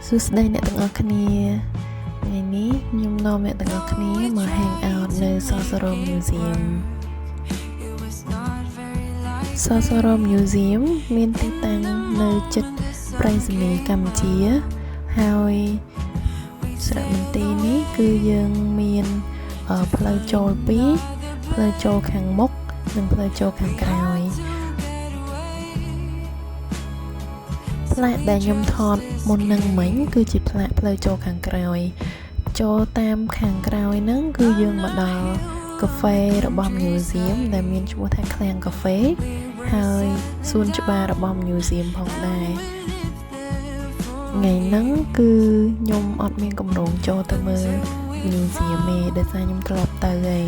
សួស្តីអ្នកទាំងអស់គ្នាថ្ងៃនេះខ្ញុំនាំអ្នកទាំងអស់គ្នាមក hang out នៅ Sosoro Museum Sosoro Museum មានទីតាំងនៅជិតប្រៃសណីយ៍កម្ពុជាហើយសារមន្ទីរនេះគឺយើងមានផ្លូវចូល2ផ្លូវចូលខាងមុខនិងផ្លូវចូលខាងក្រោយផ្លាកដែលខ្ញុំថតមុននឹងមិញគឺជាផ្លាកផ្លូវចូលខាងក្រោយចូលតាមខាងក្រោយហ្នឹងគឺយើងមកដល់កាហ្វេរបស់ Museum ដែលមានឈ្មោះថាឃ្លាំងកាហ្វេហើយសួនច្បាររបស់ Museum ផងដែរថ្ងៃហ្នឹងគឺខ្ញុំអត់មានកម្រងចូលទៅមើល Museum ទេដោយសារខ្ញុំធ្លាប់ទៅហើយ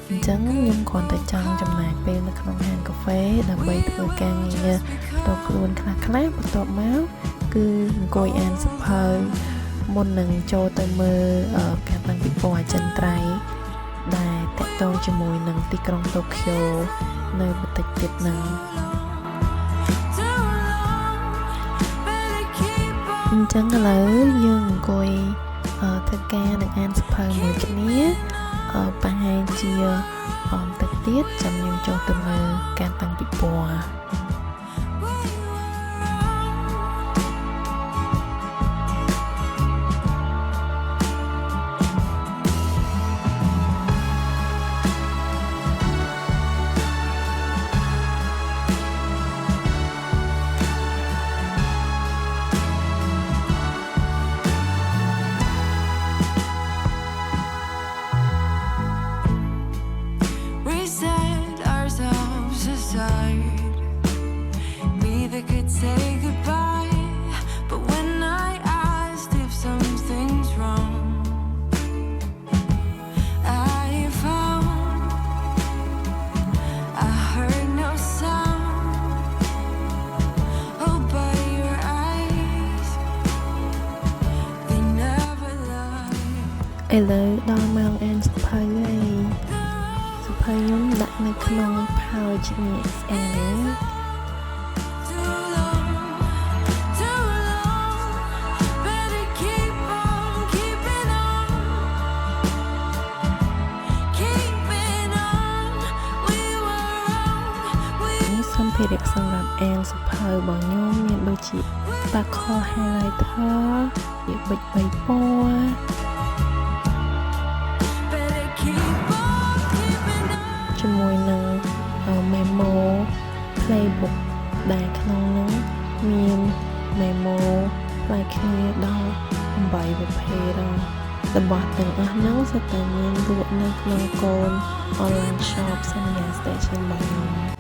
អញ្ចឹងខ្ញុំគ្រាន់តែចង់ចំណាយពេលនៅក្នុងហាងកាហ្វេដើម្បីធ្វើការងារផ្ទាល់ខ្លួនខ្លះៗបន្ទាប់មកគឺអង្គុយអានសៀវភៅមុននឹងចូលទៅមើលការតាំងពិព័រណ៍អចិន្ត្រៃយ៍ដែលតាក់ទងជាមួយនឹងទីក្រុងតូក្យូនៅបន្តិចទៀតហ្នឹងអញ្ចឹងឥឡូវយើងអង្គុយធ្វើការនឹងអានសៀវភៅមួយគ្នាប្រហែលជាតិចទៀតចាំខ្ញុំចូលទៅមើលការតាំងពិព័រណ៍ឥឡូវដល់ម៉ោងអានសៀវភៅហើយសៀវភៅខ្ញុំដាក់នៅក្នុង pouch នេះស្អាតណាស់សម្ភារៈសម្រាប់អានសៀវភៅរបស់ខ្ញុំមានដូចជា Sparkle Highlighter វាប៊ិច3ពណ៌ជាមួយនឹង memo playbook ដែលក្នុងនោះមាន memo ផ្លែគ្នាដល់8ប្រភេទរបស់ទាំងអស់ហ្នឹងសុទ្ធតែមានលក់នៅក្នុងកូន online shop Sanya Station របស់ខ្ញុំ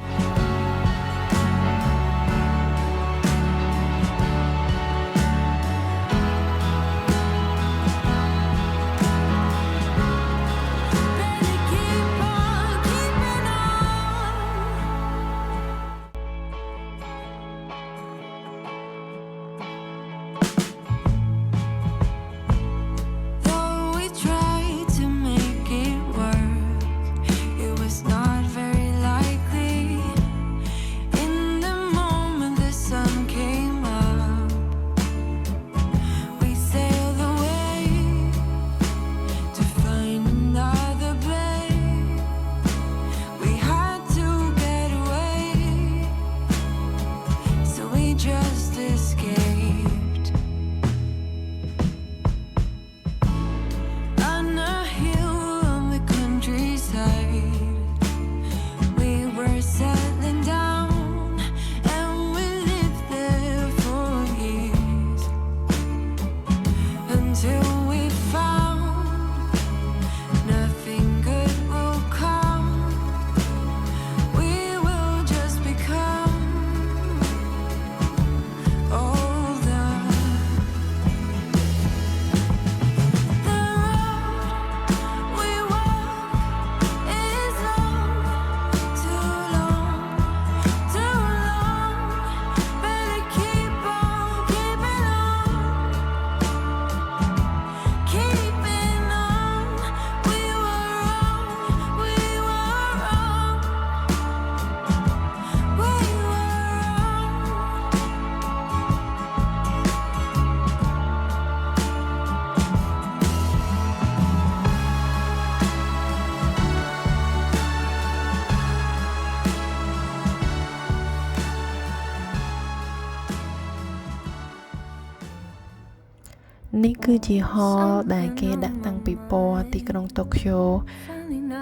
នេះគឺជាហលដែលគេដាក់តាំងពីពណ៌ទីក្រុងតូក្យូ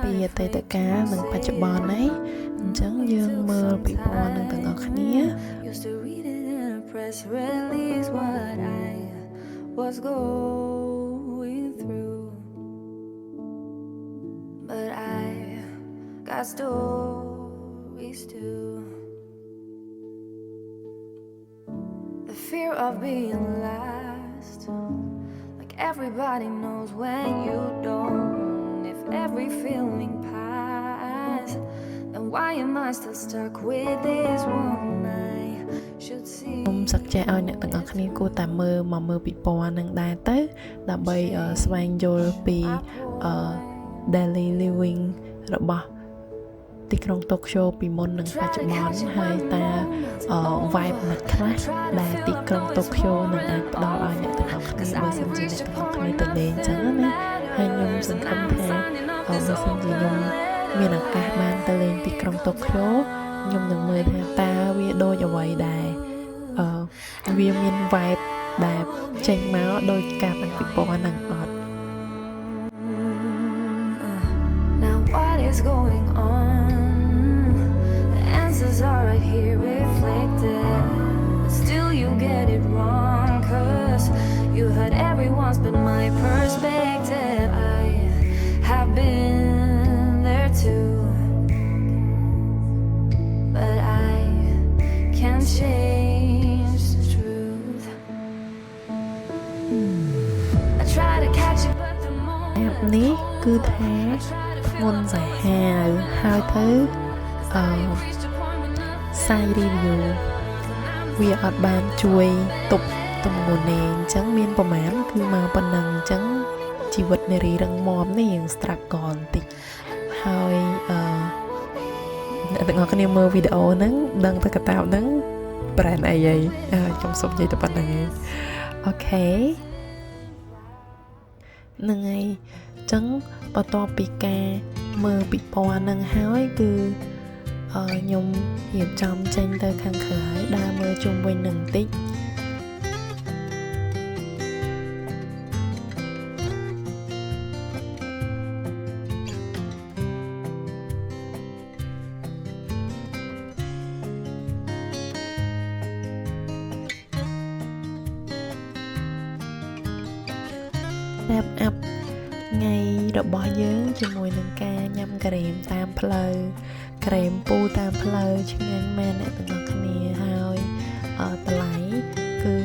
ពីអតីតកាលនិងបច្ចុប្បន្នហ្នឹងអញ្ចឹងយើងមើលពីពណ៌នឹងទាំងអស់គ្នា was going through, but I got stories too. The fear of being last, like everybody knows when you don't. If every feeling pass, then why am I still stuck with this one I should see? ខ្ញុំសឹកចេះឲ្យអ្នកទាំងអស់គ្នាគួរតែមើលពីពណ៌នឹងដែរទៅដើម្បីស្វែងយល់ពី daily living របស់ទីក្រុងតូក្យូពីមុននិងបច្ចុប្បន្នហើយតើ vibe មួយខ្លះដែលទីក្រុងតូក្យូនឹងអាចផ្ដល់ឲ្យអ្នកទាំងអស់គ្នាបើសិនជាអ្នកទាំងអស់គ្នាទៅលេងអញ្ចឹងណាហើយខ្ញុំសង្ឃឹមថាបើសិនជាខ្ញុំមានឱកាសបានទៅលេងទីក្រុងតូក្យូខ្ញុំនឹងមើលថាតើវាដូចអ្វីដែរវាមាន vibe ដែលចេញមកដោយការតាំងពីពណ៌នឹងអត់ Now what is going on? The answers are right here reflected, but still you get it wrong, 'cause you heard everyone's but my perspective. I have been there too, but I can't change the truth. I try to catch it, but the moment នេះគឺថាធ្ងន់សាហាវហើយទៅសាយ review វាអត់បានជួយទប់ទម្ងន់ទេអញ្ចឹងមានប្រមាណគឺមកប៉ុណ្ណឹងអញ្ចឹងជីវិតនារីរឹងមាំនេះយើង struggle បន្តិចហើយអ្នកទាំងអស់គ្នាមើលវីដេអូហ្នឹងដឹងទៅកតាបហ្នឹង brand អីហើយខ្ញុំសុំនិយាយតែប៉ុណ្្នឹងឯងអូខេហ្នឹងហើយអញ្ចឹងបន្ទាប់ពីការមើលពីពណ៌ហ្នឹងហើយគឺខ្ញុំរៀបចំចេញទៅខាងក្រៅដើរមើលជុំវិញនឹងបន្តិចwrap up ថ្ងៃរបស់យើងជាមួយនឹងការញ៉ាំក្រែមតាមផ្លូវក្រែមពូតាមផ្លូវឆ្ងាញ់មែនអ្នកទាំងអស់គ្នាហើយតម្លៃគឺ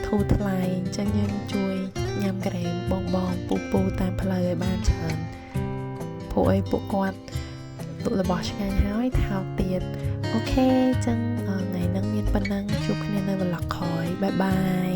ធូរថ្លៃអញ្ចឹងយើងជួយញ៉ាំក្រែមបងពូតាមផ្លូវឲ្យបានច្រើនពួកអីពួកគាត់លក់របស់ឆ្ងាញ់ហើយថោកទៀតអូខេអញ្ចឹងថ្ងៃហ្នឹងមានប៉ុណ្ណឹងជួបគ្នានៅ vlog ក្រោយបាយបាយ